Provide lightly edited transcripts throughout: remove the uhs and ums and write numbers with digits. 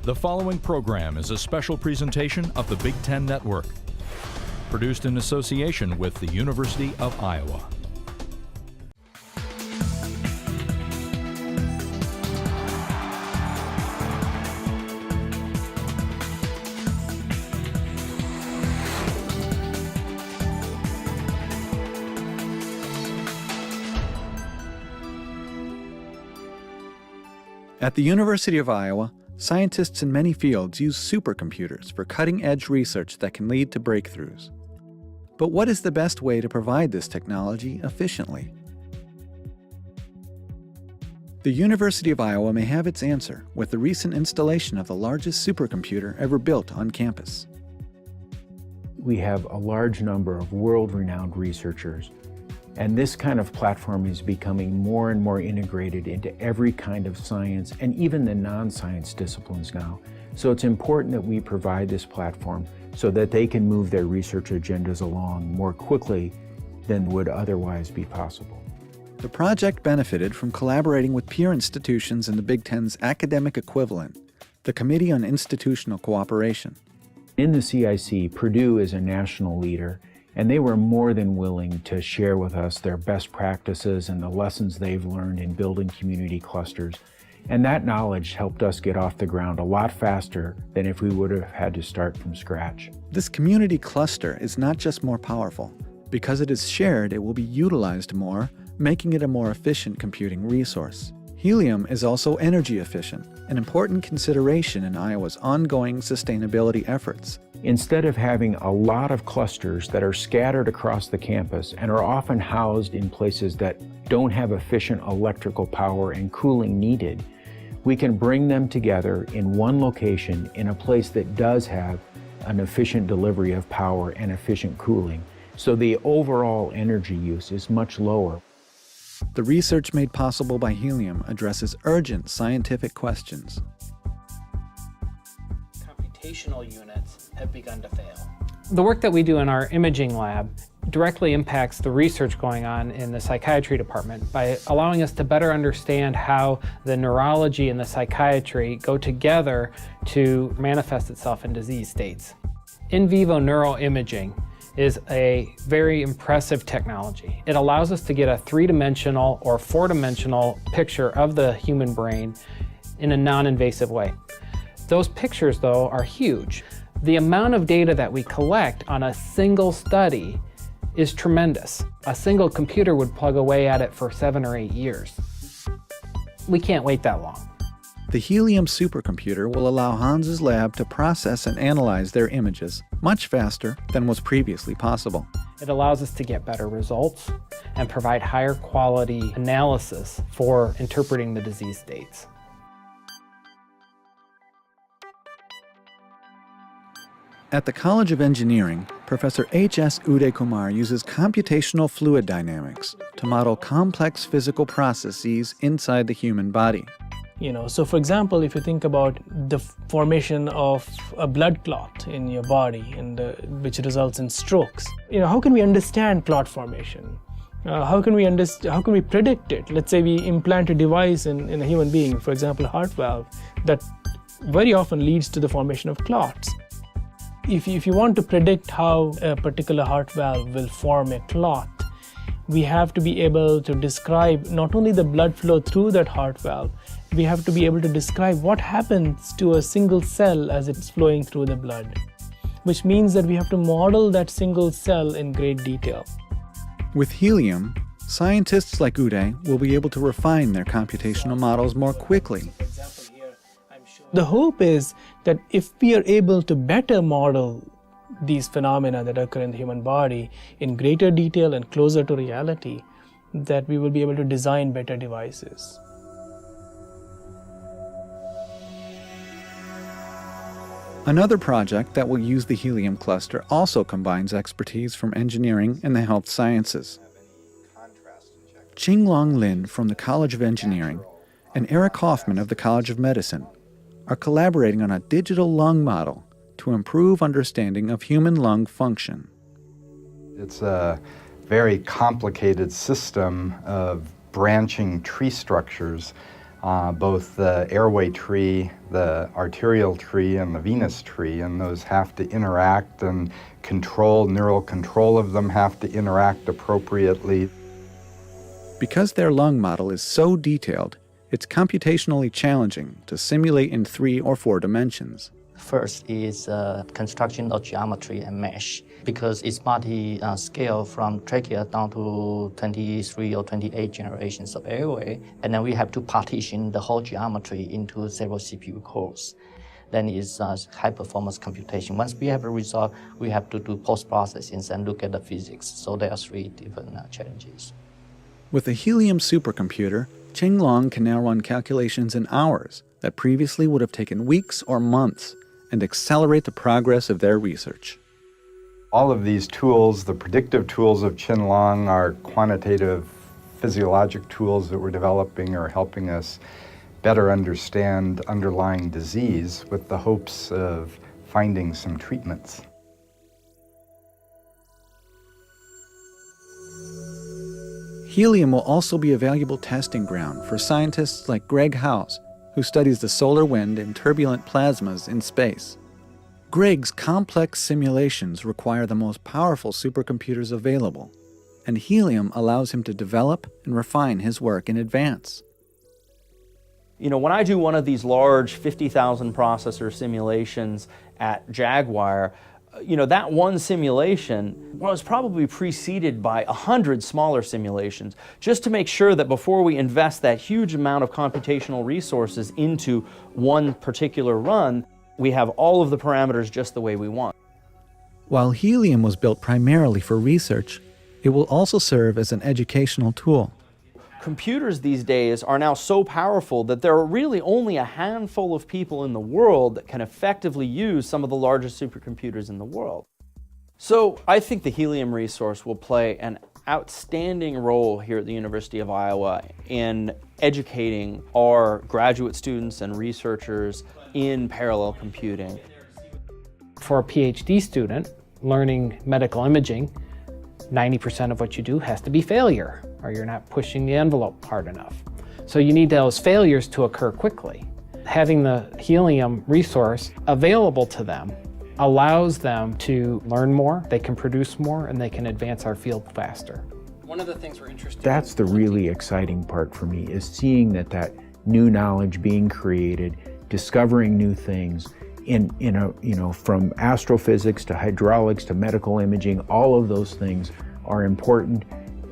The following program is a special presentation of the BIGTEN Network, produced in association with the University of Iowa. At the University of Iowa, scientists in many fields use supercomputers for cutting-edge research that can lead to breakthroughs. But what is the best way to provide this technology efficiently? The University of Iowa may have its answer with the recent installation of the largest supercomputer ever built on campus. We have a large number of world-renowned researchers, and this kind of platform is becoming more and more integrated into every kind of science and even the non-science disciplines now. So it's important that we provide this platform so that they can move their research agendas along more quickly than would otherwise be possible. The project benefited from collaborating with peer institutions in the Big Ten's academic equivalent, the Committee on Institutional Cooperation. In the CIC, Purdue is a national leader, and they were more than willing to share with us their best practices and the lessons they've learned in building community clusters. And that knowledge helped us get off the ground a lot faster than if we would have had to start from scratch. This community cluster is not just more powerful. Because it is shared, it will be utilized more, making it a more efficient computing resource. Helium is also energy efficient, an important consideration in Iowa's ongoing sustainability efforts. Instead of having a lot of clusters that are scattered across the campus and are often housed in places that don't have efficient electrical power and cooling needed, we can bring them together in one location in a place that does have an efficient delivery of power and efficient cooling. So the overall energy use is much lower. The research made possible by helium addresses urgent scientific questions. Computational units have begun to fail. The work that we do in our imaging lab directly impacts the research going on in the psychiatry department by allowing us to better understand how the neurology and the psychiatry go together to manifest itself in disease states. In vivo neuroimaging is a very impressive technology. It allows us to get a three-dimensional or four-dimensional picture of the human brain in a non-invasive way. Those pictures, though, are huge. The amount of data that we collect on a single study is tremendous. A single computer would plug away at it for 7 or 8 years. We can't wait that long. The helium supercomputer will allow Hans's lab to process and analyze their images much faster than was previously possible. It allows us to get better results and provide higher quality analysis for interpreting the disease states. At the College of Engineering, Professor H.S. Uday Kumar uses computational fluid dynamics to model complex physical processes inside the human body. So for example, if you think about the formation of a blood clot in your body, which results in strokes, how can we understand clot formation? How can we predict it? Let's say we implant a device in a human being, for example, a heart valve, that very often leads to the formation of clots. If you want to predict how a particular heart valve will form a clot, we have to be able to describe not only the blood flow through that heart valve, we have to be able to describe what happens to a single cell as it's flowing through the blood, which means that we have to model that single cell in great detail. With helium, scientists like Uday will be able to refine their computational models more quickly. The hope is that if we are able to better model these phenomena that occur in the human body in greater detail and closer to reality, that we will be able to design better devices. Another project that will use the helium cluster also combines expertise from engineering and the health sciences. Qinglong Lin from the College of Engineering and Eric Hoffman of the College of Medicine are collaborating on a digital lung model to improve understanding of human lung function. It's a very complicated system of branching tree structures both the airway tree, the arterial tree, and the venous tree, and those have to interact and neural control of them have to interact appropriately. Because their lung model is so detailed, it's computationally challenging to simulate in 3 or 4 dimensions. First is construction of geometry and mesh, because it's multi-scale from trachea down to 23 or 28 generations of airway. And then we have to partition the whole geometry into several CPU cores. Then it's high-performance computation. Once we have a result, we have to do post-processing and look at the physics. So there are 3 different challenges. With a helium supercomputer, Qinglong can now run calculations in hours that previously would have taken weeks or months, and accelerate the progress of their research. All of these tools, the predictive tools of Qinglong, our quantitative physiologic tools that we're developing, are helping us better understand underlying disease with the hopes of finding some treatments. Helium will also be a valuable testing ground for scientists like Greg House, who studies the solar wind and turbulent plasmas in space. Greg's complex simulations require the most powerful supercomputers available, and helium allows him to develop and refine his work in advance. You know, when I do one of these large 50,000 processor simulations at Jaguar, you know, that one simulation was probably preceded by 100 smaller simulations, just to make sure that before we invest that huge amount of computational resources into one particular run, we have all of the parameters just the way we want. While helium was built primarily for research, it will also serve as an educational tool. Computers these days are now so powerful that there are really only a handful of people in the world that can effectively use some of the largest supercomputers in the world. So I think the helium resource will play an outstanding role here at the University of Iowa in educating our graduate students and researchers in parallel computing. For a PhD student learning medical imaging, 90% of what you do has to be failure, or you're not pushing the envelope hard enough. So you need those failures to occur quickly. Having the helium resource available to them allows them to learn more, they can produce more, and they can advance our field faster. One of the things we're interested in. That's the really exciting part for me, is seeing that new knowledge being created, discovering new things, from astrophysics to hydraulics to medical imaging. All of those things are important,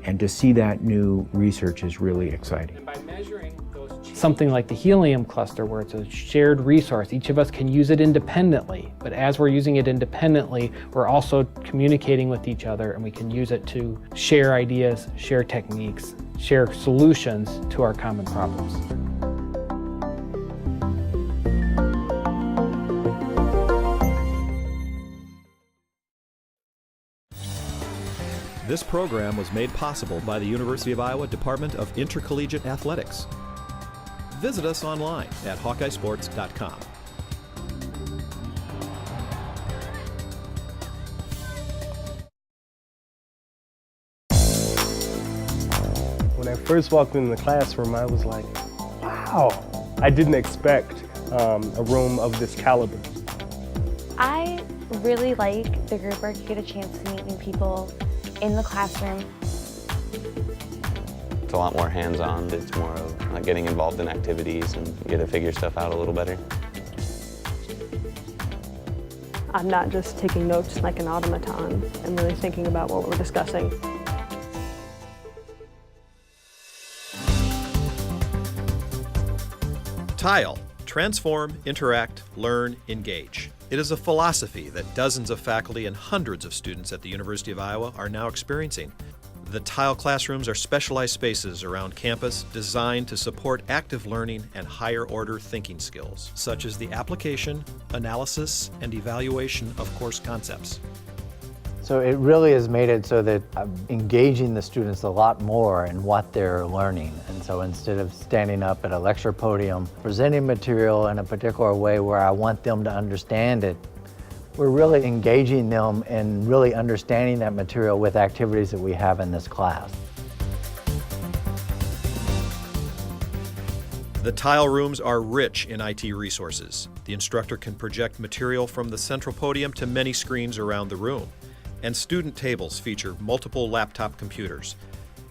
and to see that new research is really exciting. And by measuring those something like the helium cluster, where it's a shared resource, each of us can use it independently, but as we're using it independently, we're also communicating with each other, and we can use it to share ideas, share techniques, share solutions to our common problems. This program was made possible by the University of Iowa Department of Intercollegiate Athletics. Visit us online at hawkeyesports.com. When I first walked into the classroom, I was like, wow, I didn't expect a room of this caliber. I really like the group where you get a chance to meet new people in the classroom. It's a lot more hands-on. It's more of like getting involved in activities and get to figure stuff out a little better. I'm not just taking notes like an automaton. I'm really thinking about what we're discussing. TILE, transform, interact, learn, engage. It is a philosophy that dozens of faculty and hundreds of students at the University of Iowa are now experiencing. The TILE classrooms are specialized spaces around campus designed to support active learning and higher order thinking skills, such as the application, analysis, and evaluation of course concepts. So it really has made it so that I'm engaging the students a lot more in what they're learning. And so instead of standing up at a lecture podium, presenting material in a particular way where I want them to understand it, we're really engaging them in really understanding that material with activities that we have in this class. The tile rooms are rich in IT resources. The instructor can project material from the central podium to many screens around the room, and student tables feature multiple laptop computers.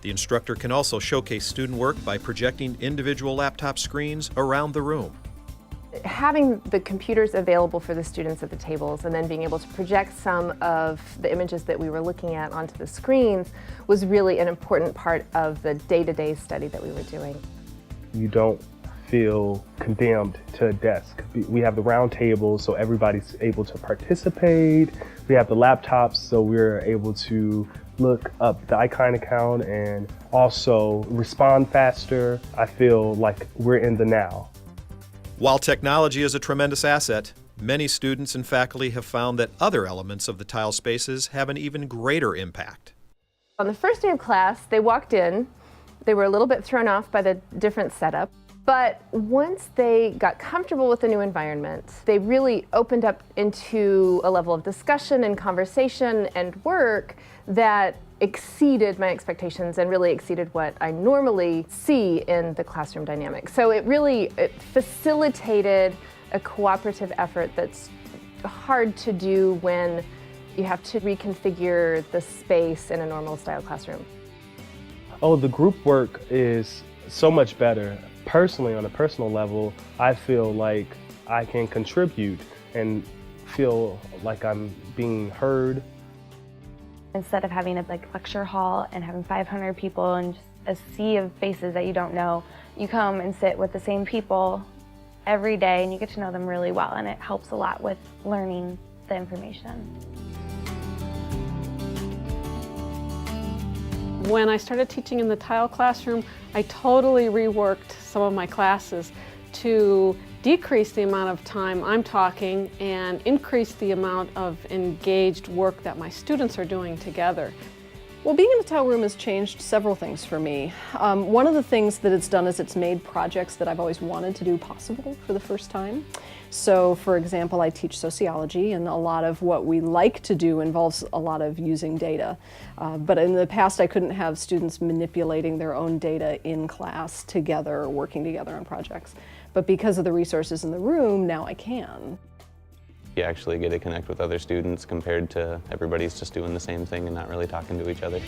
The instructor can also showcase student work by projecting individual laptop screens around the room. Having the computers available for the students at the tables and then being able to project some of the images that we were looking at onto the screens was really an important part of the day-to-day study that we were doing. You don't feel condemned to a desk. We have the round tables, so everybody's able to participate. We have the laptops, so we're able to look up the icon account and also respond faster. I feel like we're in the now. While technology is a tremendous asset, many students and faculty have found that other elements of the tile spaces have an even greater impact. On the first day of class, they walked in. They were a little bit thrown off by the different setup, but once they got comfortable with the new environment, they really opened up into a level of discussion and conversation and work that exceeded my expectations and really exceeded what I normally see in the classroom dynamic. So it facilitated a cooperative effort that's hard to do when you have to reconfigure the space in a normal style classroom. Oh, the group work is so much better. Personally, on a personal level, I feel like I can contribute and feel like I'm being heard. Instead of having a lecture hall and having 500 people and just a sea of faces that you don't know, you come and sit with the same people every day and you get to know them really well, and it helps a lot with learning the information. When I started teaching in the tile classroom, I totally reworked some of my classes to decrease the amount of time I'm talking and increase the amount of engaged work that my students are doing together. Well, being in the tile room has changed several things for me. One of the things that it's done is it's made projects that I've always wanted to do possible for the first time. So, for example, I teach sociology, and a lot of what we like to do involves a lot of using data. But in the past, I couldn't have students manipulating their own data in class together, or working together on projects. But because of the resources in the room, now I can. You actually get to connect with other students compared to everybody's just doing the same thing and not really talking to each other.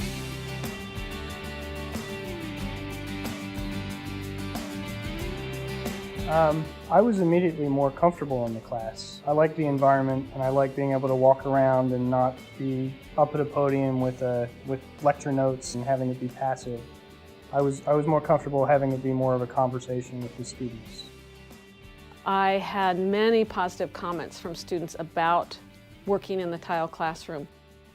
I was immediately more comfortable in the class. I like the environment, and I like being able to walk around and not be up at a podium with lecture notes and having it be passive. I was more comfortable having it be more of a conversation with the students. I had many positive comments from students about working in the tile classroom.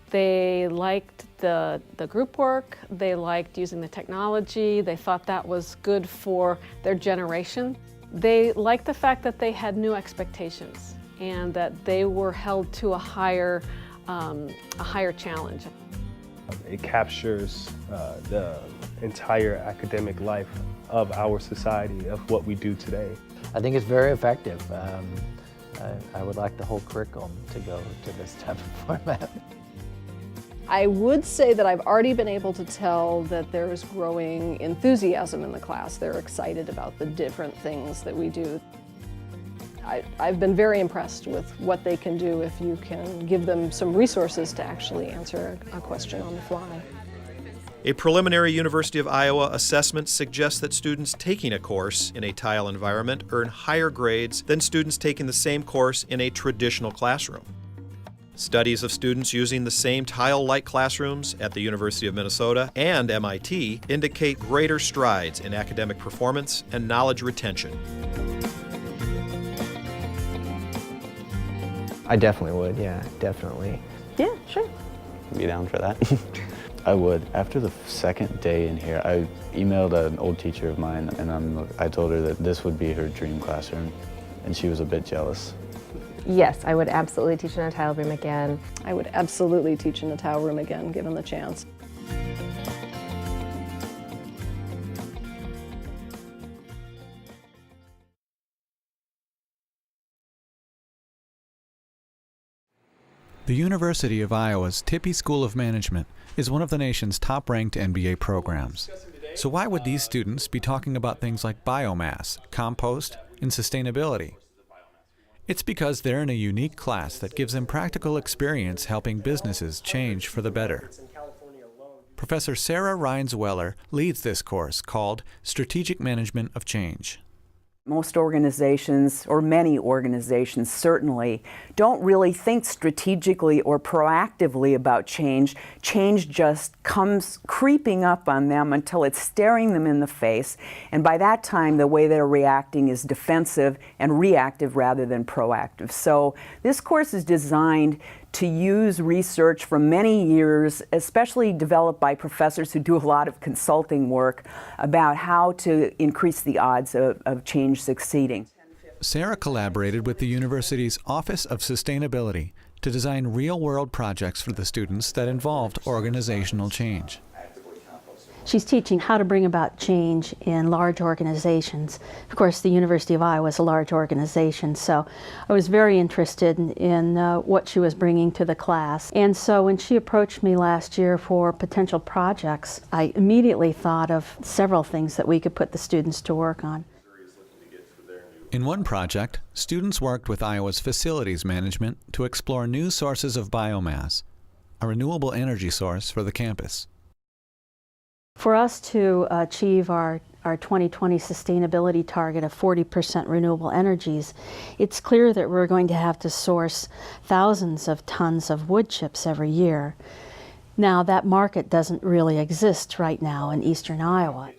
They liked the group work, they liked using the technology, they thought that was good for their generation. They liked the fact that they had new expectations and that they were held to a higher challenge. It captures the entire academic life of our society, of what we do today. I think it's very effective. I would like the whole curriculum to go to this type of format. I would say that I've already been able to tell that there is growing enthusiasm in the class. They're excited about the different things that we do. I've been very impressed with what they can do if you can give them some resources to actually answer a question on the fly. A preliminary University of Iowa assessment suggests that students taking a course in a tile environment earn higher grades than students taking the same course in a traditional classroom. Studies of students using the same tile-like classrooms at the University of Minnesota and MIT indicate greater strides in academic performance and knowledge retention. I definitely would, yeah, definitely. Yeah, sure. Be down for that. I would. After the second day in here, I emailed an old teacher of mine, and I told her that this would be her dream classroom, and she was a bit jealous. Yes, I would absolutely teach in a tile room again. I would absolutely teach in a tile room again, given the chance. The University of Iowa's Tippie School of Management is one of the nation's top-ranked MBA programs. So why would these students be talking about things like biomass, compost, and sustainability? It's because they're in a unique class that gives them practical experience helping businesses change for the better. Professor Sarah Rines-Weller leads this course called Strategic Management of Change. Most organizations, or many organizations certainly, don't really think strategically or proactively about change. Change just comes creeping up on them until it's staring them in the face. And by that time, the way they're reacting is defensive and reactive rather than proactive. So this course is designed to use research from many years, especially developed by professors who do a lot of consulting work, about how to increase the odds of change succeeding. Sarah collaborated with the university's Office of Sustainability to design real-world projects for the students that involved organizational change. She's teaching how to bring about change in large organizations. Of course, the University of Iowa is a large organization, so I was very interested in what she was bringing to the class. And so when she approached me last year for potential projects, I immediately thought of several things that we could put the students to work on. In one project, students worked with Iowa's facilities management to explore new sources of biomass, a renewable energy source for the campus. For us to achieve our 2020 sustainability target of 40% renewable energies, it's clear that we're going to have to source thousands of tons of wood chips every year. Now, that market doesn't really exist right now in eastern Iowa.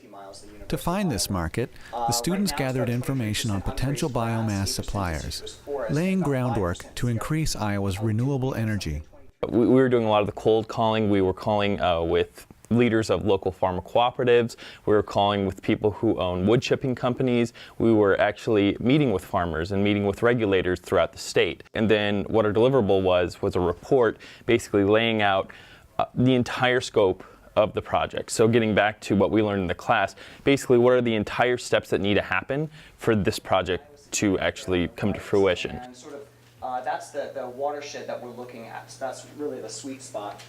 To find this market, the students gathered information on potential biomass suppliers, laying groundwork to increase Iowa's renewable energy. We were doing a lot of the cold calling. We were calling with leaders of local farmer cooperatives. We were calling with people who own wood chipping companies. We were actually meeting with farmers and meeting with regulators throughout the state. And then what our deliverable was a report basically laying out the entire scope of the project. So getting back to what we learned in the class, basically what are the entire steps that need to happen for this project to actually come to fruition. And sort of, that's the watershed that we're looking at. So that's really the sweet spot.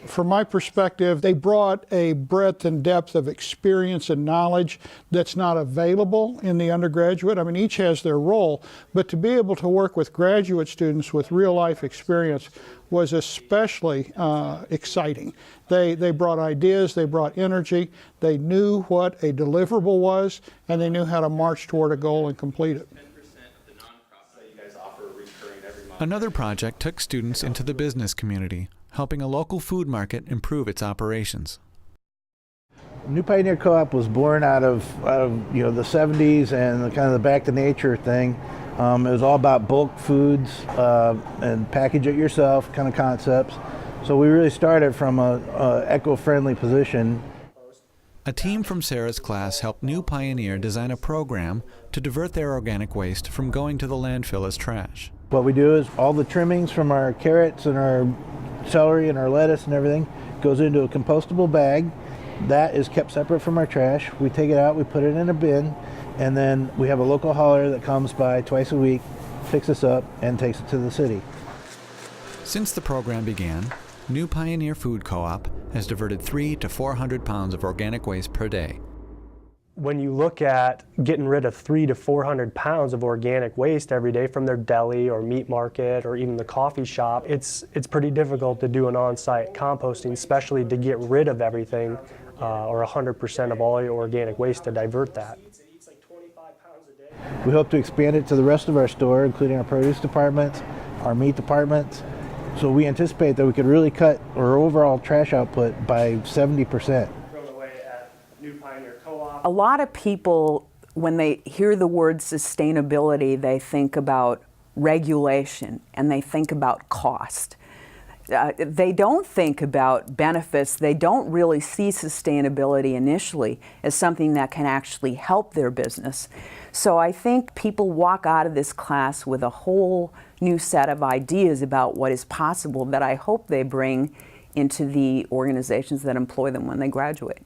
From my perspective, they brought a breadth and depth of experience and knowledge that's not available in the undergraduate. I mean, each has their role, but to be able to work with graduate students with real-life experience was especially exciting. They brought ideas, they brought energy, they knew what a deliverable was, and they knew how to march toward a goal and complete it. Another project took students into the business community, helping a local food market improve its operations. New Pioneer Co-op was born out of the 70s and the kind of the back to nature thing. It was all about bulk foods and package it yourself kind of concepts. So we really started from a eco-friendly position. A team from Sarah's class helped New Pioneer design a program to divert their organic waste from going to the landfill as trash. What we do is all the trimmings from our carrots and our celery and our lettuce and everything goes into a compostable bag. That is kept separate from our trash. We take it out, we put it in a bin, and then we have a local hauler that comes by twice a week, picks us up, and takes it to the city. Since the program began, New Pioneer Food Co-op has diverted 300 to 400 pounds of organic waste per day. When you look at getting rid of 300 to 400 pounds of organic waste every day from their deli or meat market or even the coffee shop, it's pretty difficult to do an on-site composting, especially to get rid of everything or 100% of all your organic waste to divert that. We hope to expand it to the rest of our store, including our produce department, our meat department. So we anticipate that we could really cut our overall trash output by 70%. A lot of people, when they hear the word sustainability, they think about regulation and they think about cost. They don't think about benefits. They don't really see sustainability initially as something that can actually help their business. So I think people walk out of this class with a whole new set of ideas about what is possible that I hope they bring into the organizations that employ them when they graduate.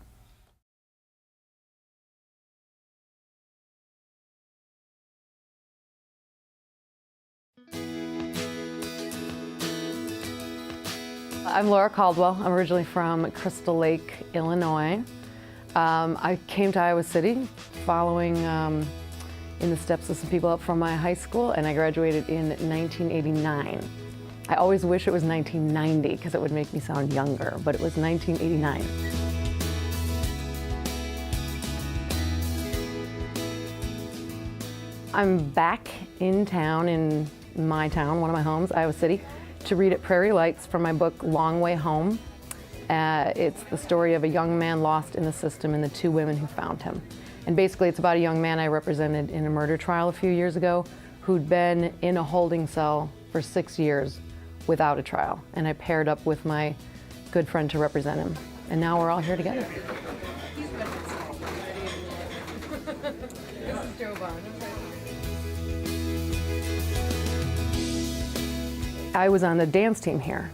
I'm Laura Caldwell. I'm originally from Crystal Lake, Illinois. I came to Iowa City following in the steps of some people up from my high school, and I graduated in 1989. I always wish it was 1990 because it would make me sound younger, but it was 1989. I'm back in town, in my town, one of my homes, Iowa City, to read at Prairie Lights from my book, Long Way Home. It's the story of a young man lost in the system and the two women who found him. And basically it's about a young man I represented in a murder trial a few years ago who'd been in a holding cell for 6 years without a trial. And I paired up with my good friend to represent him. And now we're all here together. This is Joe Bond. I was on the dance team here.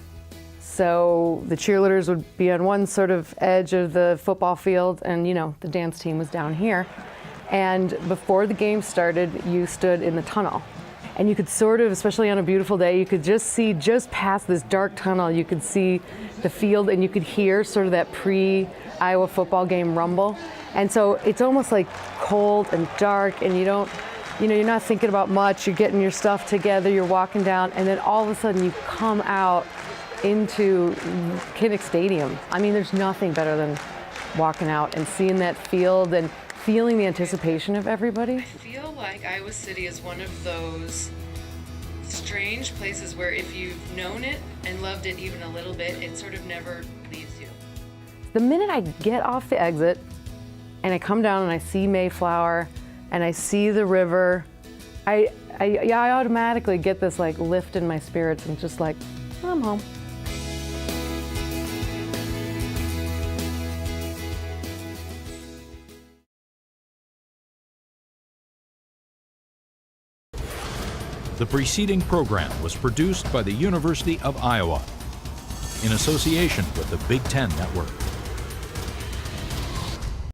So the cheerleaders would be on one sort of edge of the football field, and you know, the dance team was down here. And before the game started, you stood in the tunnel. And you could sort of, especially on a beautiful day, you could just see, just past this dark tunnel, you could see the field and you could hear sort of that pre-Iowa football game rumble. And so it's almost like cold and dark, and you don't, you know, you're not thinking about much, you're getting your stuff together, you're walking down, and then all of a sudden you come out into Kinnick Stadium. I mean, there's nothing better than walking out and seeing that field and feeling the anticipation of everybody. I feel like Iowa City is one of those strange places where if you've known it and loved it even a little bit, it sort of never leaves you. The minute I get off the exit and I come down and I see Mayflower and I see the river, I automatically get this like lift in my spirits and just like, I'm home. The preceding program was produced by the University of Iowa in association with the Big Ten Network.